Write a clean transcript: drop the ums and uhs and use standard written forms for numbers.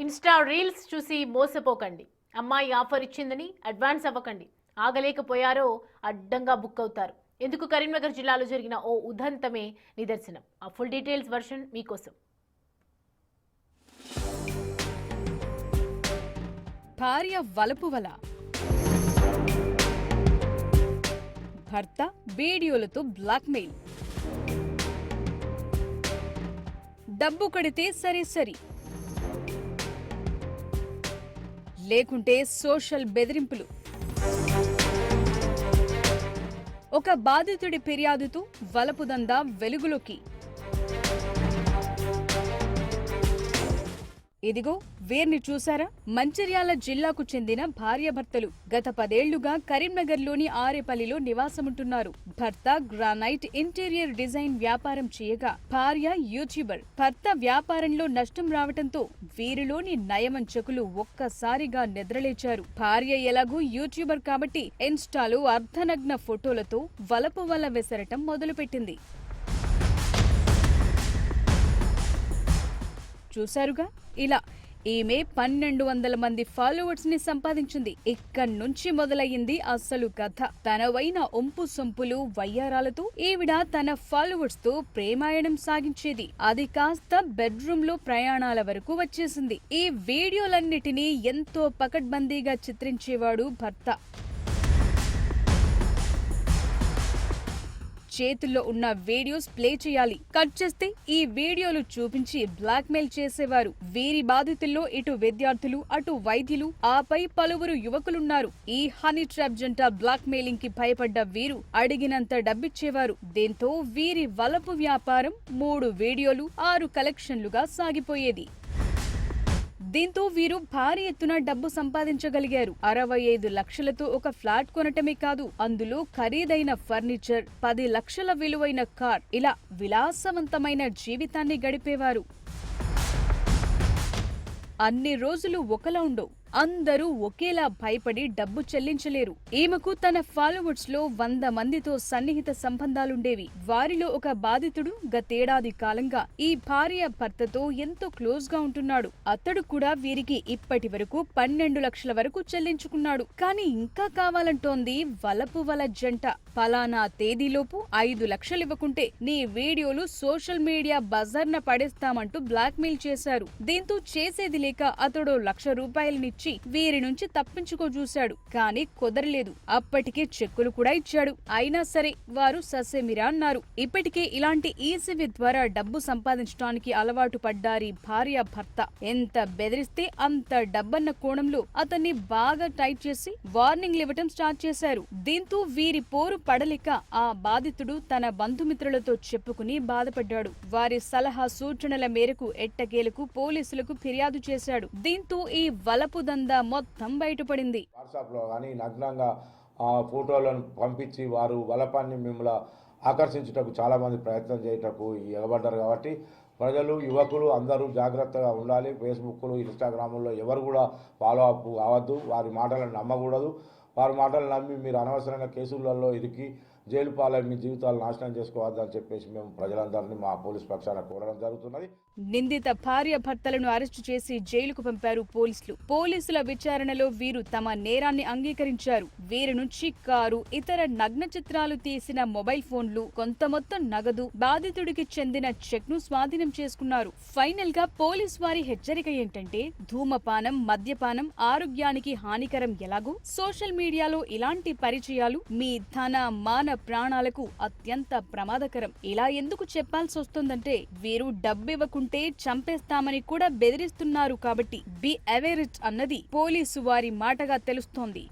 Insta reels చూసి మోసపోకండి. అమ్మాయి ఆఫర్ ఇచ్చిందని అడ్వాన్స్ అవ్వకండి. ఆగలేకపోయారో అడ్డంగా బుక్ అవుతారు. ఎందుకు కరీంనగర్ జిల్లాలో జరిగిన ఓ ఉదంతమే నిదర్శనం. ఆ ఫుల్ డీటెయిల్స్ వర్షన్ మీకోసం. భార్య వలపు వల, భర్త వీడియోలతో బ్లాక్మెయిల్. డబ్బు కడితే సరే సరి, లేకుంటే సోషల్ బెదిరింపులు. ఒక బాధితుడి ఫిర్యాదుతో వలపుదందా వెలుగులోకి. ఇదిగో వీరిని చూసారా? మంచిర్యాల జిల్లాకు చెందిన భార్యాభర్తలు గత 10 ఏళ్లుగా కరీంనగర్లోని ఆరేపల్లిలో నివాసముంటున్నారు. భర్త గ్రానైట్ ఇంటీరియర్ డిజైన్ వ్యాపారం చేయగా భార్య యూట్యూబర్. భర్త వ్యాపారంలో నష్టం రావటంతో వీరిలోని నయమంచకులు ఒక్కసారిగా నిద్రలేచారు. భార్య ఎలాగూ యూట్యూబర్ కాబట్టి ఇన్స్టాలో అర్ధనగ్న ఫోటోలతో వలపు వల విసరటం మొదలుపెట్టింది. చూశారుగా, ఇలా ఈమె 1200 మంది ఫాలోవర్స్ ని సంపాదించింది. ఇక్కడి నుంచి మొదలయ్యింది అసలు కథ. తనవైన ఒంపు సొంపులు వయ్యారాలతో ఈవిడ తన ఫాలోవర్స్ తో ప్రేమాయణం సాగించేది. అది కాస్త బెడ్రూమ్ లో ప్రయాణాల వరకు వచ్చేసింది. ఈ వీడియోలన్నిటినీ ఎంతో పకడ్బందీగా చిత్రించేవాడు భర్త. చేతుల్లో ఉన్న వీడియోస్ ప్లే చేయాలి, కట్ చేస్తే ఈ వీడియోలు చూపించి బ్లాక్మెయిల్ చేసేవారు. వీరి బాధితుల్లో ఇటు విద్యార్థులు, అటు వైద్యులు, ఆపై పలువురు యువకులున్నారు. ఈ హనీ ట్రాప్ జంట బ్లాక్మెయిలింగ్ కి భయపడ్డ వీరు అడిగినంత డబ్బిచ్చేవారు. దీంతో వీరి వలపు వ్యాపారం 3 వీడియోలు 6 కలెక్షన్లుగా సాగిపోయేది. దీంతో వీరు భారీ ఎత్తున డబ్బు సంపాదించగలిగారు. 65 లక్షలతో ఒక ఫ్లాట్ కొనటమే కాదు, అందులో ఖరీదైన ఫర్నిచర్, 10 లక్షల విలువైన కార్, ఇలా విలాసవంతమైన జీవితాన్ని గడిపేవారు. అన్ని రోజులు ఒకలా ఉండవు. అందరూ ఒకేలా భయపడి డబ్బు చెల్లించలేరు. ఈమెకు తన ఫాలోవర్స్ లో 100 మందితో సన్నిహిత సంబంధాలుండేవి. వారిలో ఒక బాధితుడు గతేడాది కాలంగా ఈ భార్య భర్తతో ఎంతో క్లోజ్ గా ఉంటున్నాడు. అతడు కూడా వీరికి ఇప్పటి వరకు 12 లక్షల వరకు చెల్లించుకున్నాడు. కానీ ఇంకా కావాలంటోంది వలపు వల జంట. ఫలానా తేదీలోపు 5 లక్షలు ఇవ్వకుంటే నీ వీడియోలు సోషల్ మీడియా బజార్న పడేస్తామంటూ బ్లాక్మెయిల్ చేశారు. దీంతో చేసేది లేక అతడు 1 లక్ష రూపాయలని వీరి నుంచి తప్పించుకో చూశాడు. కానీ కుదరలేదు. అప్పటికే చెక్కులు కూడా ఇచ్చాడు. అయినా సరే వారు ససేమిరా అన్నారు. ఇప్పటికే ఇలాంటి ఈసీవీ ద్వారా డబ్బు సంపాదించడానికి అలవాటు పడ్డారి భార్య భర్త. ఎంత బెదిరిస్తే అంత డబ్బన్న కోణంలో అతన్ని బాగా టైట్ చేసి వార్నింగ్లు ఇవ్వటం స్టార్ట్ చేశారు. దీంతో వీరి పోరు పడలేక ఆ బాధితుడు తన బంధుమిత్రులతో చెప్పుకుని బాధపడ్డాడు. వారి సలహా సూచనల మేరకు ఎట్టకేలకు పోలీసులకు ఫిర్యాదు చేశాడు. దీంతో ఈ వలపు మొత్తం బయటపడింది. వాట్సాప్ లో కానీ నగ్నంగా ఫోటోలను పంపించి వారు వలపాన్ని మిమ్మల్ని ఆకర్షించుటకు చాలా మంది ప్రయత్నం చేయటకు ఎగబడ్డారు. కాబట్టి ప్రజలు, యువకులు అందరూ జాగ్రత్తగా ఉండాలి. ఫేస్బుక్లు, ఇన్స్టాగ్రాముల్లో ఎవరు కూడా ఫాలో అప్ కావద్దు. వారి మాటలను నమ్మకూడదు. వారి మాటలు నమ్మి మీరు అనవసరంగా కేసులలో ఇరికి జైలు పాలై మీ జీవితాలు నాశనం చేసుకోవద్దని చెప్పేసి మేము ప్రజలందరినీ మా పోలీస్ పక్షాన కోరడం జరుగుతున్నది. నిందిత భార్య భర్తలను అరెస్టు చేసి జైలుకు పంపారు పోలీసులు. పోలీసుల విచారణలో వీరు తమ నేరాన్ని అంగీకరించారు. వీరి నుంచి కారు, ఇతర నగ్న చిత్రాలు తీసిన మొబైల్ ఫోన్లు, కొంత మొత్తం నగదు, బాధితుడికి చెందిన చెక్ ను స్వాధీనం చేసుకున్నారు. ఫైనల్ గా పోలీస్ వారి హెచ్చరిక ఏంటంటే, ధూమపానం, మద్యపానం ఆరోగ్యానికి హానికరం ఎలాగో సోషల్ మీడియాలో ఇలాంటి పరిచయాలు మీ ధన, మాన, ప్రాణాలకు అత్యంత ప్రమాదకరం. ఇలా ఎందుకు చెప్పాల్సి వస్తుందంటే, వీరు డబ్బివ్వకుంటే చంపేస్తామని కూడా బెదిరిస్తున్నారు. కాబట్టి బి అవేర్ ఇట్ అన్నది పోలీసు వారి మాటగా తెలుస్తోంది.